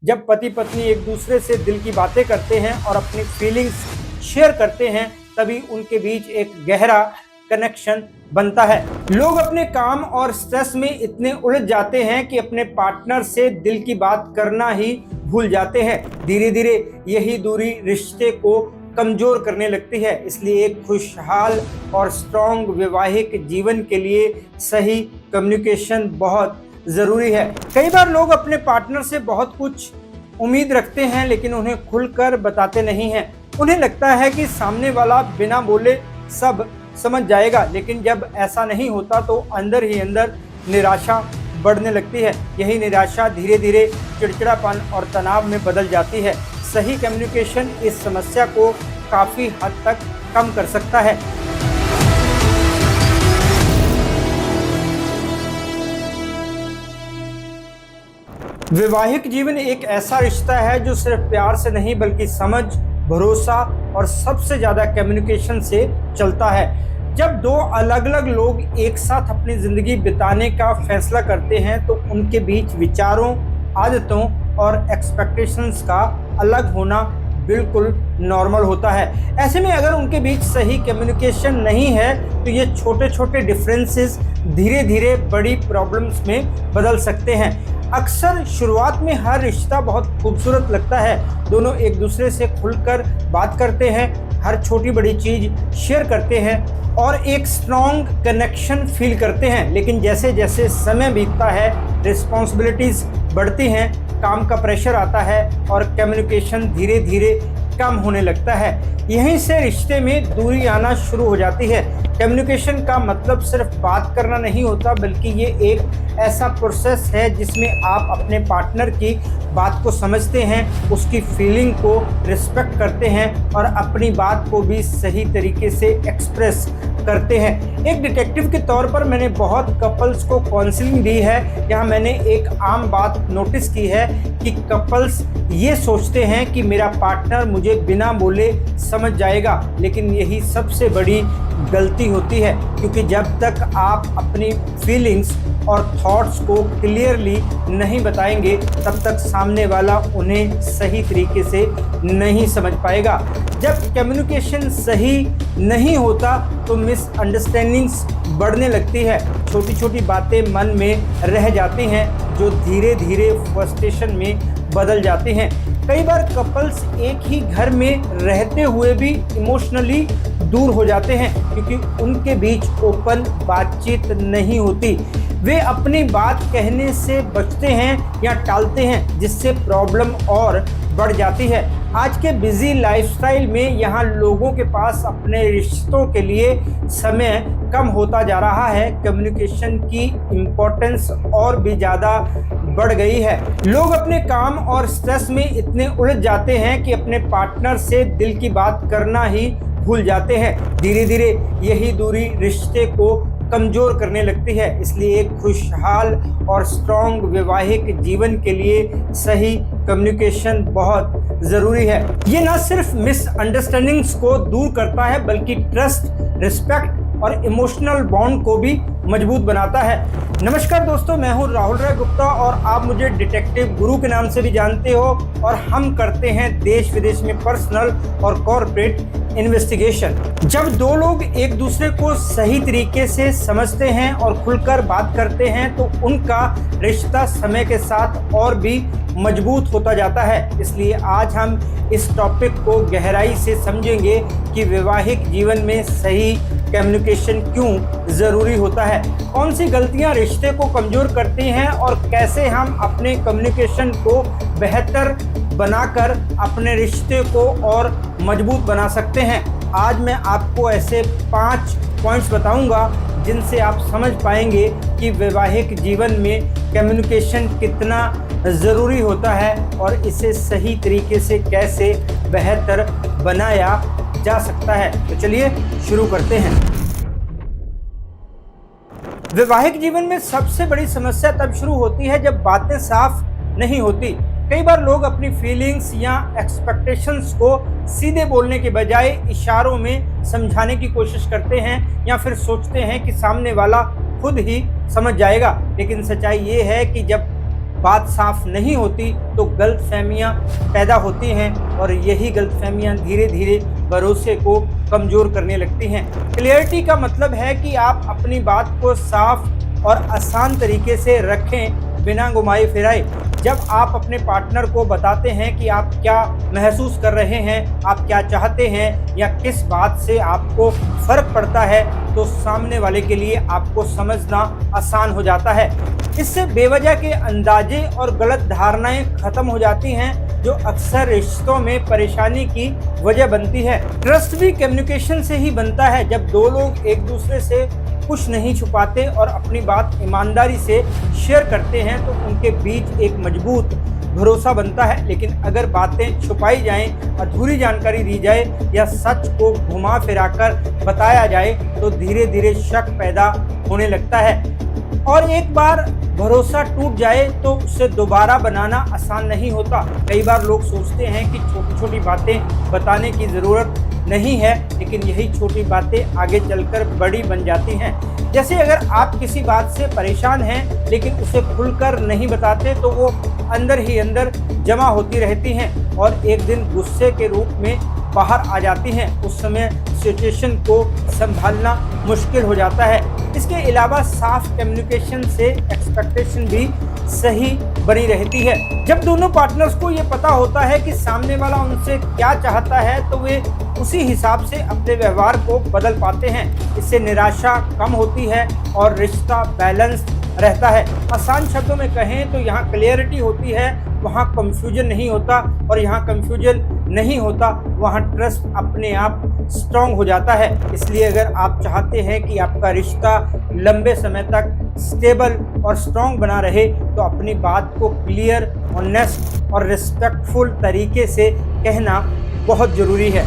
जब पति पत्नी एक दूसरे से दिल की बातें करते हैं और अपनी फीलिंग्स शेयर करते हैं, तभी उनके बीच एक गहरा कनेक्शन बनता है। लोग अपने काम और स्ट्रेस में इतने उलझ जाते हैं कि अपने पार्टनर से दिल की बात करना ही भूल जाते हैं। धीरे धीरे यही दूरी रिश्ते को कमजोर करने लगती है। इसलिए एक खुशहाल और स्ट्रॉन्ग वैवाहिक जीवन के लिए सही कम्युनिकेशन बहुत ज़रूरी है। कई बार लोग अपने पार्टनर से बहुत कुछ उम्मीद रखते हैं, लेकिन उन्हें खुलकर बताते नहीं हैं। उन्हें लगता है कि सामने वाला बिना बोले सब समझ जाएगा, लेकिन जब ऐसा नहीं होता तो अंदर ही अंदर निराशा बढ़ने लगती है। यही निराशा धीरे धीरे चिड़चिड़ापन और तनाव में बदल जाती है। सही कम्युनिकेशन इस समस्या को काफ़ी हद तक कम कर सकता है। वैवाहिक जीवन एक ऐसा रिश्ता है जो सिर्फ प्यार से नहीं बल्कि समझ, भरोसा और सबसे ज़्यादा कम्युनिकेशन से चलता है। जब दो अलग अलग लोग एक साथ अपनी ज़िंदगी बिताने का फैसला करते हैं तो उनके बीच विचारों, आदतों और एक्सपेक्टेशंस का अलग होना बिल्कुल नॉर्मल होता है। ऐसे में अगर उनके बीच सही कम्युनिकेशन नहीं है तो ये छोटे छोटे डिफरेंसेस धीरे धीरे बड़ी प्रॉब्लम्स में बदल सकते हैं। अक्सर शुरुआत में हर रिश्ता बहुत खूबसूरत लगता है। दोनों एक दूसरे से खुलकर बात करते हैं, हर छोटी बड़ी चीज़ शेयर करते हैं और एक स्ट्रॉन्ग कनेक्शन फील करते हैं। लेकिन जैसे जैसे समय बीतता है, रिस्पॉन्सिबिलिटीज़ बढ़ती हैं, काम का प्रेशर आता है और कम्युनिकेशन धीरे धीरे कम होने लगता है। यहीं से रिश्ते में दूरी आना शुरू हो जाती है। कम्युनिकेशन का मतलब सिर्फ बात करना नहीं होता, बल्कि ये एक ऐसा प्रोसेस है जिसमें आप अपने पार्टनर की बात को समझते हैं, उसकी फीलिंग को रिस्पेक्ट करते हैं और अपनी बात को भी सही तरीके से एक्सप्रेस करते हैं। एक डिटेक्टिव के तौर पर मैंने बहुत कपल्स को काउंसलिंग दी है। यहाँ मैंने एक आम बात नोटिस की है कि कपल्स ये सोचते हैं कि मेरा पार्टनर मुझे बिना बोले समझ जाएगा, लेकिन यही सबसे बड़ी गलती होती है, क्योंकि जब तक आप अपनी फीलिंग्स और थॉट्स को क्लियरली नहीं बताएंगे तब तक सामने वाला उन्हें सही तरीके से नहीं समझ पाएगा। जब कम्युनिकेशन सही नहीं होता तो मिसअंडरस्टैंडिंग्स बढ़ने लगती है, छोटी छोटी बातें मन में रह जाती हैं जो धीरे धीरे फ्रस्ट्रेशन में बदल जाती हैं। कई बार कपल्स एक ही घर में रहते हुए भी इमोशनली दूर हो जाते हैं, क्योंकि उनके बीच ओपन बातचीत नहीं होती। वे अपनी बात कहने से बचते हैं या टालते हैं, जिससे प्रॉब्लम और बढ़ जाती है। आज के बिजी लाइफस्टाइल में यहाँ लोगों के पास अपने रिश्तों के लिए समय कम होता जा रहा है। कम्युनिकेशन की इम्पोर्टेंस और भी ज़्यादा बढ़ गई है। लोग अपने काम और स्ट्रेस में इतने उलझ जाते हैं कि अपने पार्टनर से दिल की बात करना ही भूल जाते हैं। धीरे धीरे यही दूरी रिश्ते को कमज़ोर करने लगती है। इसलिए एक खुशहाल और स्ट्रॉन्ग वैवाहिक जीवन के लिए सही कम्युनिकेशन बहुत ज़रूरी है। ये न सिर्फ मिसअंडरस्टैंडिंग्स को दूर करता है, बल्कि ट्रस्ट, रिस्पेक्ट और इमोशनल बॉन्ड को भी मजबूत बनाता है। नमस्कार दोस्तों, मैं हूं राहुल राय गुप्ता और आप मुझे डिटेक्टिव गुरु के नाम से भी जानते हो, और हम करते हैं देश विदेश में पर्सनल और कॉर्पोरेट इन्वेस्टिगेशन। जब दो लोग एक दूसरे को सही तरीके से समझते हैं और खुलकर बात करते हैं तो उनका रिश्ता समय के साथ और भी मजबूत होता जाता है। इसलिए आज हम इस टॉपिक को गहराई से समझेंगे कि वैवाहिक जीवन में सही कम्युनिकेशन क्यों ज़रूरी होता है, कौन सी गलतियां रिश्ते को कमज़ोर करती हैं और कैसे हम अपने कम्युनिकेशन को बेहतर बनाकर अपने रिश्ते को और मजबूत बना सकते हैं। आज मैं आपको ऐसे 5 पॉइंट्स बताऊंगा जिनसे आप समझ पाएंगे कि वैवाहिक जीवन में कम्युनिकेशन कितना ज़रूरी होता है और इसे सही तरीके से कैसे बेहतर बनाया जा सकता है। तो चलिए शुरू करते हैं। वैवाहिक जीवन में सबसे बड़ी समस्या तब शुरू होती है जब बातें साफ नहीं होती। कई बार लोग अपनी फीलिंग्स या एक्सपेक्टेशंस को सीधे बोलने के बजाय इशारों में समझाने की कोशिश करते हैं या फिर सोचते हैं कि सामने वाला खुद ही समझ जाएगा। लेकिन सच्चाई ये है कि जब बात साफ नहीं होती तो गलतफहमियां पैदा होती हैं और यही गलतफहमियां धीरे धीरे भरोसे को कमज़ोर करने लगती हैं। क्लियरिटी का मतलब है कि आप अपनी बात को साफ और आसान तरीके से रखें, बिना घुमाए फिराए। जब आप अपने पार्टनर को बताते हैं कि आप क्या महसूस कर रहे हैं, आप क्या चाहते हैं या किस बात से आपको फ़र्क पड़ता है, तो सामने वाले के लिए आपको समझना आसान हो जाता है। इससे बेवजह के अंदाजे और गलत धारणाएं खत्म हो जाती हैं, जो अक्सर रिश्तों में परेशानी की वजह बनती है। ट्रस्ट भी कम्युनिकेशन से ही बनता है। जब दो लोग एक दूसरे से कुछ नहीं छुपाते और अपनी बात ईमानदारी से शेयर करते हैं तो उनके बीच एक मजबूत भरोसा बनता है। लेकिन अगर बातें छुपाई जाएं, अधूरी जानकारी दी जाए या सच को घुमा फिराकर बताया जाए तो धीरे धीरे शक पैदा होने लगता है। और एक बार भरोसा टूट जाए तो उसे दोबारा बनाना आसान नहीं होता। कई बार लोग सोचते हैं कि छोटी छोटी बातें बताने की ज़रूरत नहीं है, लेकिन यही छोटी बातें आगे चलकर बड़ी बन जाती हैं। जैसे अगर आप किसी बात से परेशान हैं लेकिन उसे खुलकर नहीं बताते तो वो अंदर ही अंदर जमा होती रहती हैं और एक दिन गुस्से के रूप में बाहर आ जाती हैं। उस समय सिचुएशन को संभालना मुश्किल हो जाता है। इसके अलावा साफ कम्युनिकेशन से एक्सपेक्टेशन भी सही बनी रहती है। जब दोनों पार्टनर्स को ये पता होता है कि सामने वाला उनसे क्या चाहता है तो वे उसी हिसाब से अपने व्यवहार को बदल पाते हैं। इससे निराशा कम होती है और रिश्ता बैलेंस रहता है। आसान शब्दों में कहें तो यहाँ क्लियरिटी होती है, वहाँ कंफ्यूजन नहीं होता, और यहाँ कंफ्यूजन नहीं होता वहाँ ट्रस्ट अपने आप स्ट्रॉन्ग हो जाता है। इसलिए अगर आप चाहते हैं कि आपका रिश्ता लंबे समय तक स्टेबल और स्ट्रॉन्ग बना रहे तो अपनी बात को क्लियर, ऑनेस्ट और रिस्पेक्टफुल तरीके से कहना बहुत ज़रूरी है।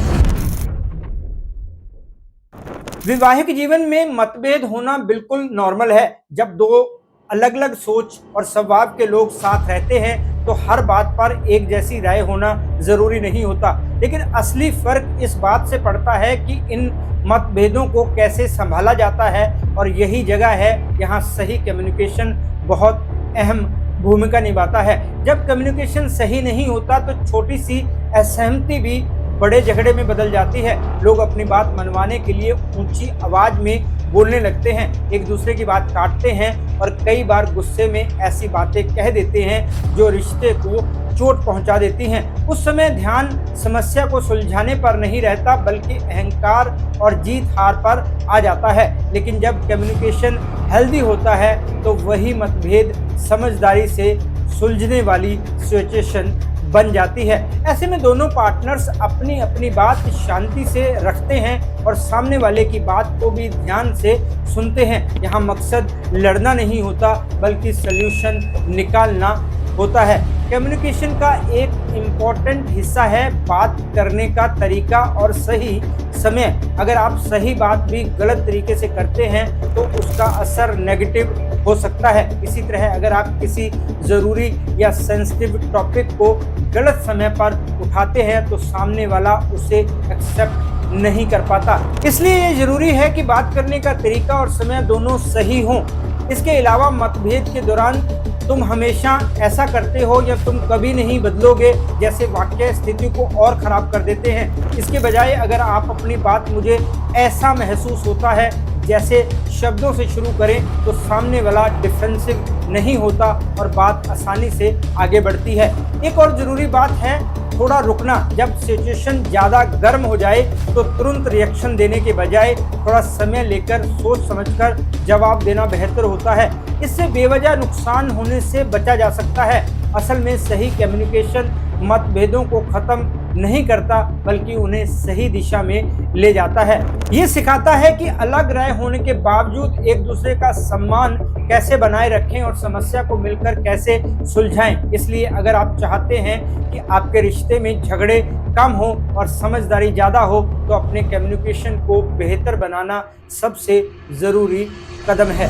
वैवाहिक जीवन में मतभेद होना बिल्कुल नॉर्मल है। जब दो अलग अलग सोच और स्वभाव के लोग साथ रहते हैं तो हर बात पर एक जैसी राय होना ज़रूरी नहीं होता। लेकिन असली फ़र्क इस बात से पड़ता है कि इन मतभेदों को कैसे संभाला जाता है, और यही जगह है यहाँ सही कम्युनिकेशन बहुत अहम भूमिका निभाता है। जब कम्युनिकेशन सही नहीं होता तो छोटी सी असहमति भी बड़े झगड़े में बदल जाती है। लोग अपनी बात मनवाने के लिए ऊंची आवाज़ में बोलने लगते हैं, एक दूसरे की बात काटते हैं और कई बार गुस्से में ऐसी बातें कह देते हैं जो रिश्ते को चोट पहुंचा देती हैं। उस समय ध्यान समस्या को सुलझाने पर नहीं रहता बल्कि अहंकार और जीत हार पर आ जाता है। लेकिन जब कम्युनिकेशन हेल्दी होता है तो वही मतभेद समझदारी से सुलझने वाली सिचुएशन बन जाती है। ऐसे में दोनों पार्टनर्स अपनी अपनी बात शांति से रखते हैं और सामने वाले की बात को भी ध्यान से सुनते हैं। यहाँ मकसद लड़ना नहीं होता बल्कि सल्यूशन निकालना होता है। कम्युनिकेशन का एक इम्पॉर्टेंट हिस्सा है बात करने का तरीका और सही समय। अगर आप सही बात भी गलत तरीके से करते हैं तो उसका असर नेगेटिव हो सकता है। इसी तरह अगर आप किसी ज़रूरी या सेंसिटिव टॉपिक को गलत समय पर उठाते हैं तो सामने वाला उसे एक्सेप्ट नहीं कर पाता। इसलिए ये ज़रूरी है कि बात करने का तरीका और समय दोनों सही हों। इसके अलावा मतभेद के दौरान तुम हमेशा ऐसा करते हो या तुम कभी नहीं बदलोगे जैसे वाक्य स्थिति को और ख़राब कर देते हैं। इसके बजाय अगर आप अपनी बात मुझे ऐसा महसूस होता है जैसे शब्दों से शुरू करें तो सामने वाला डिफेंसिव नहीं होता और बात आसानी से आगे बढ़ती है। एक और ज़रूरी बात है थोड़ा रुकना। जब सिचुएशन ज़्यादा गर्म हो जाए तो तुरंत रिएक्शन देने के बजाय थोड़ा समय लेकर सोच समझकर जवाब देना बेहतर होता है। इससे बेवजह नुकसान होने से बचा जा सकता है। असल में सही कम्युनिकेशन मतभेदों को ख़त्म नहीं करता बल्कि उन्हें सही दिशा में ले जाता है। ये सिखाता है कि अलग राय होने के बावजूद एक दूसरे का सम्मान कैसे बनाए रखें और समस्या को मिलकर कैसे सुलझाएं। इसलिए अगर आप चाहते हैं कि आपके रिश्ते में झगड़े कम हो और समझदारी ज़्यादा हो तो अपने कम्युनिकेशन को बेहतर बनाना सबसे ज़रूरी कदम है।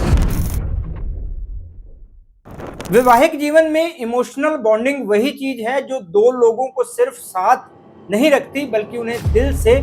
वैवाहिक जीवन में इमोशनल बॉन्डिंग वही चीज़ है जो दो लोगों को सिर्फ साथ नहीं रखती बल्कि उन्हें दिल से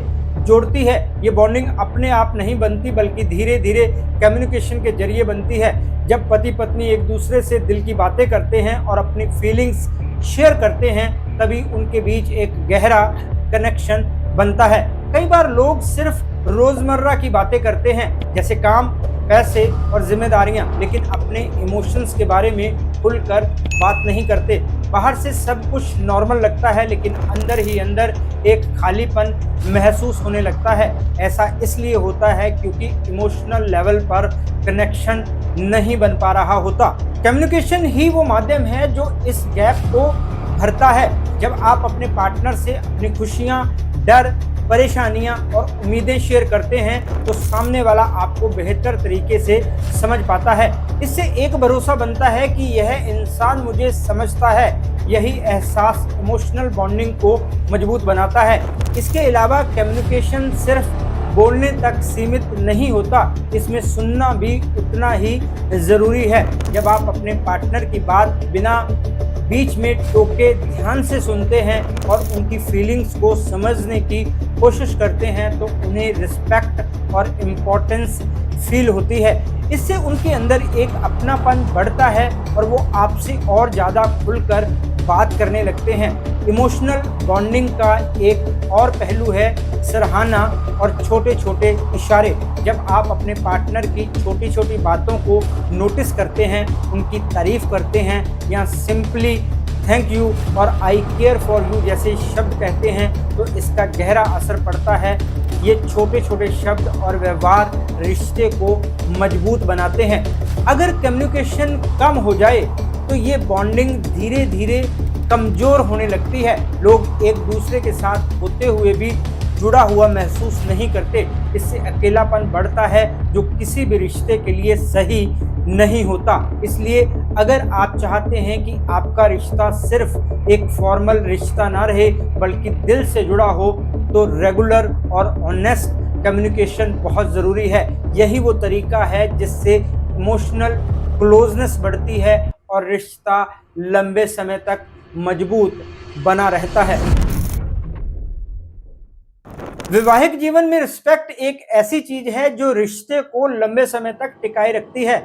जोड़ती है। ये बॉन्डिंग अपने आप नहीं बनती बल्कि धीरे धीरे कम्युनिकेशन के जरिए बनती है। जब पति पत्नी एक दूसरे से दिल की बातें करते हैं और अपनी फीलिंग्स शेयर करते हैं तभी उनके बीच एक गहरा कनेक्शन बनता है। कई बार लोग सिर्फ रोजमर्रा की बातें करते हैं जैसे काम, पैसे और जिम्मेदारियां, लेकिन अपने इमोशंस के बारे में खुलकर बात नहीं करते। बाहर से सब कुछ नॉर्मल लगता है लेकिन अंदर ही अंदर एक खालीपन महसूस होने लगता है। ऐसा इसलिए होता है क्योंकि इमोशनल लेवल पर कनेक्शन नहीं बन पा रहा होता। कम्युनिकेशन ही वो माध्यम है जो इस गैप को भरता है। जब आप अपने पार्टनर से अपनी खुशियां, डर, परेशानियां और उम्मीदें शेयर करते हैं तो सामने वाला आपको बेहतर तरीके से समझ पाता है। इससे एक भरोसा बनता है कि यह इंसान मुझे समझता है। यही एहसास इमोशनल बॉन्डिंग को मजबूत बनाता है। इसके अलावा कम्युनिकेशन सिर्फ बोलने तक सीमित नहीं होता, इसमें सुनना भी उतना ही ज़रूरी है। जब आप अपने पार्टनर की बात बिना बीच में टोके ध्यान से सुनते हैं और उनकी फीलिंग्स को समझने की कोशिश करते हैं तो उन्हें रिस्पेक्ट और इम्पोर्टेंस फील होती है। इससे उनके अंदर एक अपनापन बढ़ता है और वो आपसे और ज़्यादा खुलकर बात करने लगते हैं। इमोशनल बॉन्डिंग का एक और पहलू है सराहना और छोटे छोटे इशारे। जब आप अपने पार्टनर की छोटी छोटी बातों को नोटिस करते हैं, उनकी तारीफ करते हैं या सिंपली थैंक यू और आई केयर फॉर यू जैसे शब्द कहते हैं तो इसका गहरा असर पड़ता है। ये छोटे छोटे शब्द और व्यवहार रिश्ते को मजबूत बनाते हैं। अगर कम्युनिकेशन कम हो जाए तो ये बॉन्डिंग धीरे धीरे कमज़ोर होने लगती है। लोग एक दूसरे के साथ होते हुए भी जुड़ा हुआ महसूस नहीं करते। इससे अकेलापन बढ़ता है जो किसी भी रिश्ते के लिए सही नहीं होता। इसलिए अगर आप चाहते हैं कि आपका रिश्ता सिर्फ एक फॉर्मल रिश्ता ना रहे बल्कि दिल से जुड़ा हो तो रेगुलर और ऑनेस्ट कम्युनिकेशन बहुत ज़रूरी है। यही वो तरीका है जिससे इमोशनल क्लोजनेस बढ़ती है और रिश्ता लंबे समय तक मजबूत बना रहता है। वैवाहिक जीवन में रिस्पेक्ट एक ऐसी चीज है जो रिश्ते को लंबे समय तक टिकाए रखती है।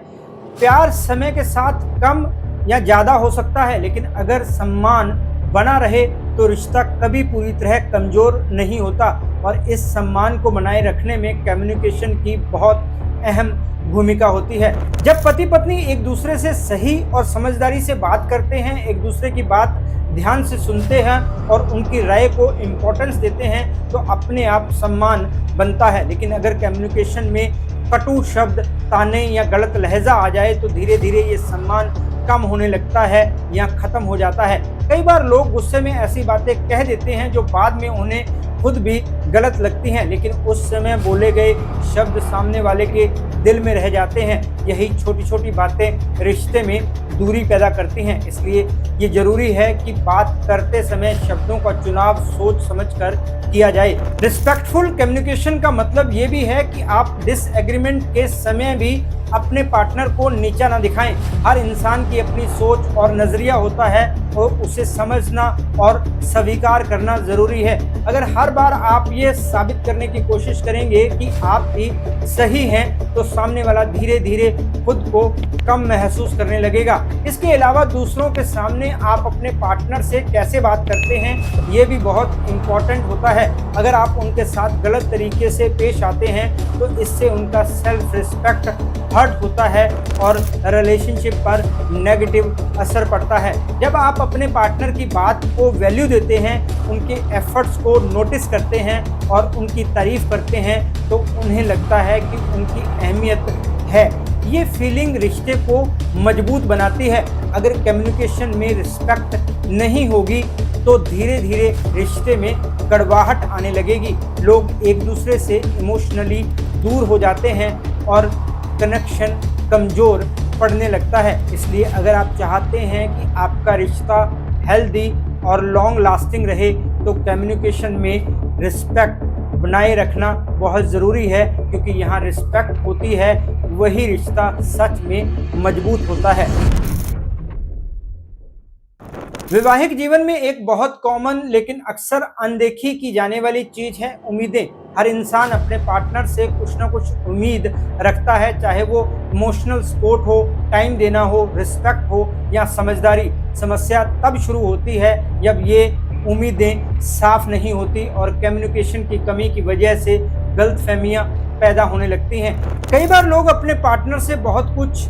प्यार समय के साथ कम या ज्यादा हो सकता है लेकिन अगर सम्मान बना रहे तो रिश्ता कभी पूरी तरह कमजोर नहीं होता। और इस सम्मान को बनाए रखने में कम्युनिकेशन की बहुत अहम भूमिका होती है। जब पति पत्नी एक दूसरे से सही और समझदारी से बात करते हैं, एक दूसरे की बात ध्यान से सुनते हैं और उनकी राय को इम्पोर्टेंस देते हैं तो अपने आप सम्मान बनता है। लेकिन अगर कम्युनिकेशन में कटु शब्द, ताने या गलत लहजा आ जाए तो धीरे धीरे ये सम्मान कम होने लगता है या ख़त्म हो जाता है। कई बार लोग गुस्से में ऐसी बातें कह देते हैं जो बाद में उन्हें खुद भी गलत लगती हैं, लेकिन उस समय बोले गए शब्द सामने वाले के दिल में रह जाते हैं। यही छोटी छोटी बातें रिश्ते में दूरी पैदा करती हैं। इसलिए ये ज़रूरी है कि बात करते समय शब्दों का चुनाव सोच समझकर किया जाए। रिस्पेक्टफुल कम्युनिकेशन का मतलब ये भी है कि आप डिसएग्रीमेंट के समय भी अपने पार्टनर को नीचा ना दिखाएं। हर इंसान की अपनी सोच और नज़रिया होता है और उसे समझना और स्वीकार करना ज़रूरी है। अगर हर बार आप ये साबित करने की कोशिश करेंगे कि आप ही सही हैं तो सामने वाला धीरे धीरे खुद को कम महसूस करने लगेगा। इसके अलावा दूसरों के सामने आप अपने पार्टनर से कैसे बात करते हैं ये भी बहुत इम्पॉर्टेंट होता है। अगर आप उनके साथ गलत तरीके से पेश आते हैं तो इससे उनका सेल्फ रिस्पेक्ट हर्ट होता है और रिलेशनशिप पर नेगेटिव असर पड़ता है। जब आप अपने पार्टनर की बात को वैल्यू देते हैं, उनके एफर्ट्स को नोटिस करते हैं और उनकी तारीफ करते हैं तो उन्हें लगता है कि उनकी अहमियत है। ये फीलिंग रिश्ते को मजबूत बनाती है। अगर कम्युनिकेशन में रिस्पेक्ट नहीं होगी तो धीरे धीरे रिश्ते में कड़वाहट आने लगेगी। लोग एक दूसरे से इमोशनली दूर हो जाते हैं और कनेक्शन कमज़ोर पड़ने लगता है। इसलिए अगर आप चाहते हैं कि आपका रिश्ता हेल्दी और लॉन्ग लास्टिंग रहे तो कम्युनिकेशन में रिस्पेक्ट बनाए रखना बहुत ज़रूरी है, क्योंकि यहाँ रिस्पेक्ट होती है वही रिश्ता सच में मजबूत होता है। वैवाहिक जीवन में एक बहुत कॉमन लेकिन अक्सर अनदेखी की जाने वाली चीज है उम्मीदें। हर इंसान अपने पार्टनर से कुछ ना कुछ उम्मीद रखता है, चाहे वो इमोशनल सपोर्ट हो, टाइम देना हो, रिस्पेक्ट हो या समझदारी। समस्या तब शुरू होती है जब ये उम्मीदें साफ नहीं होती और कम्युनिकेशन की कमी की वजह से गलतफहमियां पैदा होने लगती हैं। कई बार लोग अपने पार्टनर से बहुत कुछ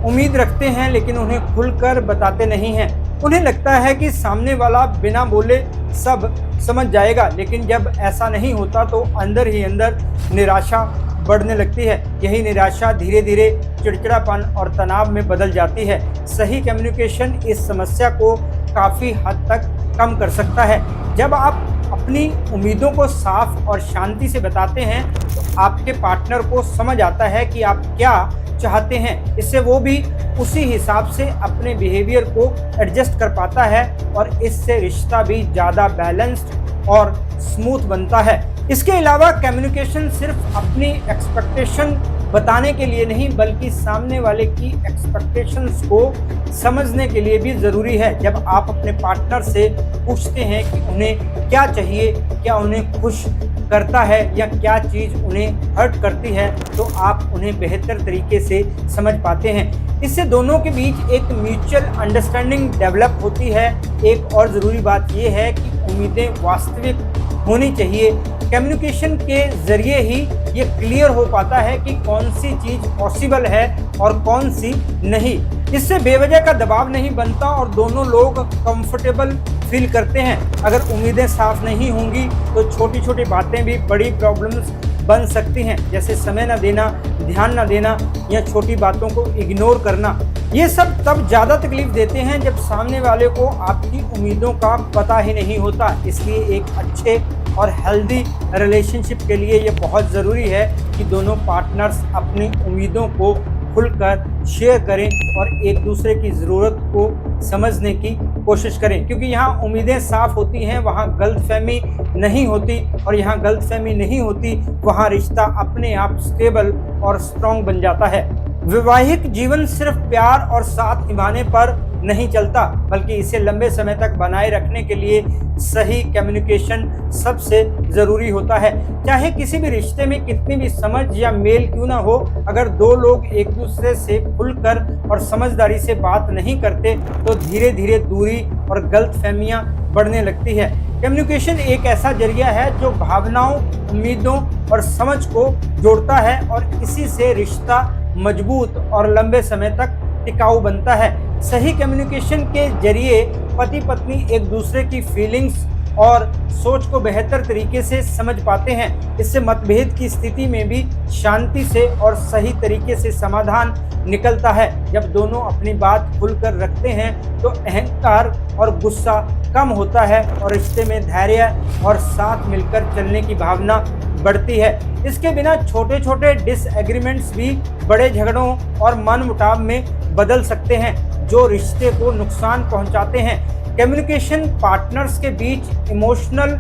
उम्मीद रखते हैं लेकिन उन्हें खुलकर बताते नहीं हैं। उन्हें लगता है कि सामने वाला बिना बोले सब समझ जाएगा, लेकिन जब ऐसा नहीं होता तो अंदर ही अंदर निराशा बढ़ने लगती है। यही निराशा धीरे धीरे चिड़चिड़ापन और तनाव में बदल जाती है। सही कम्युनिकेशन इस समस्या को काफ़ी हद तक कम कर सकता है। जब आप अपनी उम्मीदों को साफ और शांति से बताते हैं तो आपके पार्टनर को समझ आता है कि आप क्या चाहते हैं। इससे वो भी उसी हिसाब से अपने बिहेवियर को एडजस्ट कर पाता है और इससे रिश्ता भी ज़्यादा बैलेंस्ड और स्मूथ बनता है। इसके अलावा कम्युनिकेशन सिर्फ अपनी एक्सपेक्टेशन बताने के लिए नहीं बल्कि सामने वाले की एक्सपेक्टेशंस को समझने के लिए भी ज़रूरी है। जब आप अपने पार्टनर से पूछते हैं कि उन्हें क्या चाहिए, क्या उन्हें खुश करता है या क्या चीज़ उन्हें हर्ट करती है, तो आप उन्हें बेहतर तरीके से समझ पाते हैं। इससे दोनों के बीच एक म्यूचुअल अंडरस्टैंडिंग डेवलप होती है। एक और ज़रूरी बात यह है कि उम्मीदें वास्तविक होनी चाहिए। कम्युनिकेशन के ज़रिए ही ये क्लियर हो पाता है कि कौन सी चीज़ पॉसिबल है और कौन सी नहीं। इससे बेवजह का दबाव नहीं बनता और दोनों लोग कंफर्टेबल फील करते हैं। अगर उम्मीदें साफ नहीं होंगी तो छोटी छोटी बातें भी बड़ी प्रॉब्लम्स बन सकती हैं, जैसे समय न देना, ध्यान न देना या छोटी बातों को इग्नोर करना। ये सब तब ज़्यादा तकलीफ देते हैं जब सामने वाले को आपकी उम्मीदों का पता ही नहीं होता। इसलिए एक अच्छे और हेल्दी रिलेशनशिप के लिए ये बहुत ज़रूरी है कि दोनों पार्टनर्स अपनी उम्मीदों को खुलकर शेयर करें और एक दूसरे की ज़रूरत को समझने की कोशिश करें, क्योंकि यहाँ उम्मीदें साफ होती हैं वहाँ गलतफहमी नहीं होती, और यहाँ गलतफहमी नहीं होती वहाँ रिश्ता अपने आप स्टेबल और स्ट्रॉन्ग बन जाता है। वैवाहिक जीवन सिर्फ प्यार और साथ निभाने पर नहीं चलता, बल्कि इसे लंबे समय तक बनाए रखने के लिए सही कम्युनिकेशन सबसे ज़रूरी होता है। चाहे किसी भी रिश्ते में कितनी भी समझ या मेल क्यों ना हो, अगर दो लोग एक दूसरे से खुलकर और समझदारी से बात नहीं करते तो धीरे धीरे दूरी और गलतफहमियां बढ़ने लगती है। कम्युनिकेशन एक ऐसा जरिया है जो भावनाओं, उम्मीदों और समझ को जोड़ता है और इसी से रिश्ता मजबूत और लंबे समय तक टिकाऊ बनता है। सही कम्युनिकेशन के जरिए पति पत्नी एक दूसरे की फीलिंग्स और सोच को बेहतर तरीके से समझ पाते हैं। इससे मतभेद की स्थिति में भी शांति से और सही तरीके से समाधान निकलता है। जब दोनों अपनी बात खुलकर रखते हैं तो अहंकार और गुस्सा कम होता है और रिश्ते में धैर्य और साथ मिलकर चलने की भावना बढ़ती है। इसके बिना छोटे छोटे डिसएग्रीमेंट्स भी बड़े झगड़ों और मनमुटाव में बदल सकते हैं जो रिश्ते को नुकसान पहुंचाते हैं। कम्युनिकेशन पार्टनर्स के बीच इमोशनल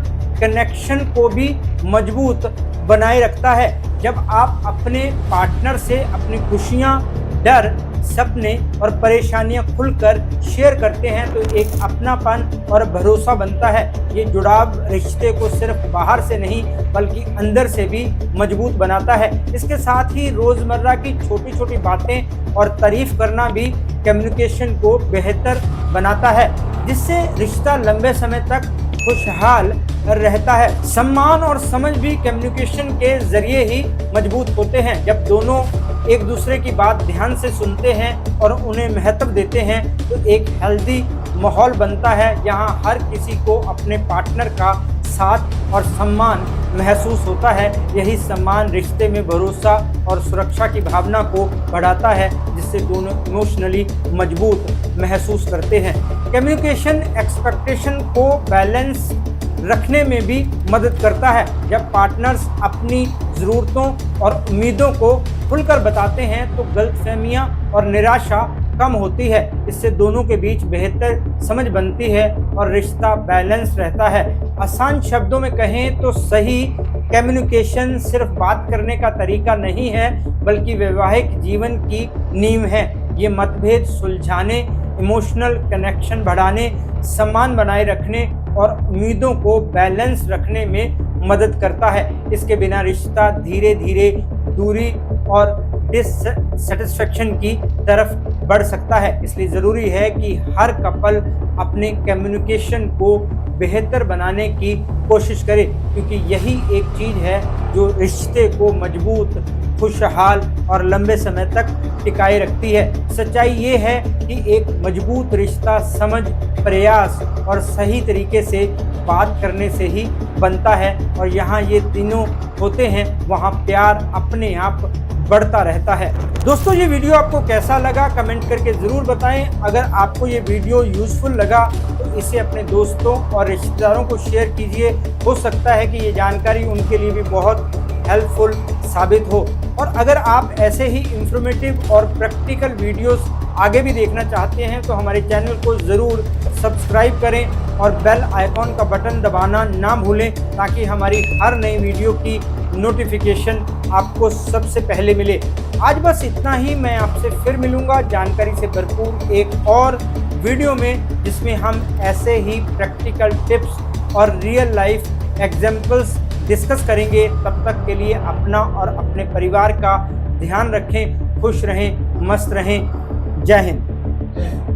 कनेक्शन को भी मजबूत बनाए रखता है। जब आप अपने पार्टनर से अपनी खुशियां, डर, सपने और परेशानियां खुलकर शेयर करते हैं तो एक अपनापन और भरोसा बनता है। ये जुड़ाव रिश्ते को सिर्फ बाहर से नहीं बल्कि अंदर से भी मजबूत बनाता है। इसके साथ ही रोज़मर्रा की छोटी छोटी बातें और तारीफ करना भी कम्युनिकेशन को बेहतर बनाता है, जिससे रिश्ता लंबे समय तक खुशहाल रहता है। सम्मान और समझ भी कम्युनिकेशन के जरिए ही मजबूत होते हैं। जब दोनों एक दूसरे की बात ध्यान से सुनते हैं और उन्हें महत्व देते हैं तो एक हेल्दी माहौल बनता है जहां हर किसी को अपने पार्टनर का साथ और सम्मान महसूस होता है। यही सम्मान रिश्ते में भरोसा और सुरक्षा की भावना को बढ़ाता है, जिससे दोनों इमोशनली मजबूत महसूस करते हैं। कम्युनिकेशन एक्सपेक्टेशन को बैलेंस रखने में भी मदद करता है। जब पार्टनर्स अपनी ज़रूरतों और उम्मीदों को खुलकर बताते हैं तो गलतफहमियां और निराशा कम होती है। इससे दोनों के बीच बेहतर समझ बनती है और रिश्ता बैलेंस रहता है। आसान शब्दों में कहें तो सही कम्युनिकेशन सिर्फ बात करने का तरीका नहीं है बल्कि वैवाहिक जीवन की नींव है। ये मतभेद सुलझाने, इमोशनल कनेक्शन बढ़ाने, सम्मान बनाए रखने और उम्मीदों को बैलेंस रखने में मदद करता है। इसके बिना रिश्ता धीरे धीरे दूरी और डिससेटिस्फेक्शन की तरफ बढ़ सकता है। इसलिए ज़रूरी है कि हर कपल अपने कम्युनिकेशन को बेहतर बनाने की कोशिश करे, क्योंकि यही एक चीज़ है जो रिश्ते को मजबूत, खुशहाल और लंबे समय तक टिकाए रखती है। सच्चाई ये है कि एक मजबूत रिश्ता समझ, प्रयास और सही तरीके से बात करने से ही बनता है, और यहाँ ये तीनों होते हैं वहाँ प्यार अपने आप बढ़ता रहता है। दोस्तों, ये वीडियो आपको कैसा लगा कमेंट करके ज़रूर बताएं। अगर आपको ये वीडियो यूज़फुल लगा तो इसे अपने दोस्तों और रिश्तेदारों को शेयर कीजिए। हो सकता है कि ये जानकारी उनके लिए भी बहुत हेल्पफुल साबित हो। और अगर आप ऐसे ही इंफॉर्मेटिव और प्रैक्टिकल वीडियोस आगे भी देखना चाहते हैं तो हमारे चैनल को ज़रूर सब्सक्राइब करें और बेल आइकॉन का बटन दबाना ना भूलें, ताकि हमारी हर नई वीडियो की नोटिफिकेशन आपको सबसे पहले मिले। आज बस इतना ही। मैं आपसे फिर मिलूंगा जानकारी से भरपूर एक और वीडियो में, जिसमें हम ऐसे ही प्रैक्टिकल टिप्स और रियल लाइफ एग्जाम्पल्स डिस्कस करेंगे। तब तक के लिए अपना और अपने परिवार का ध्यान रखें, खुश रहें, मस्त रहें। जय हिंद।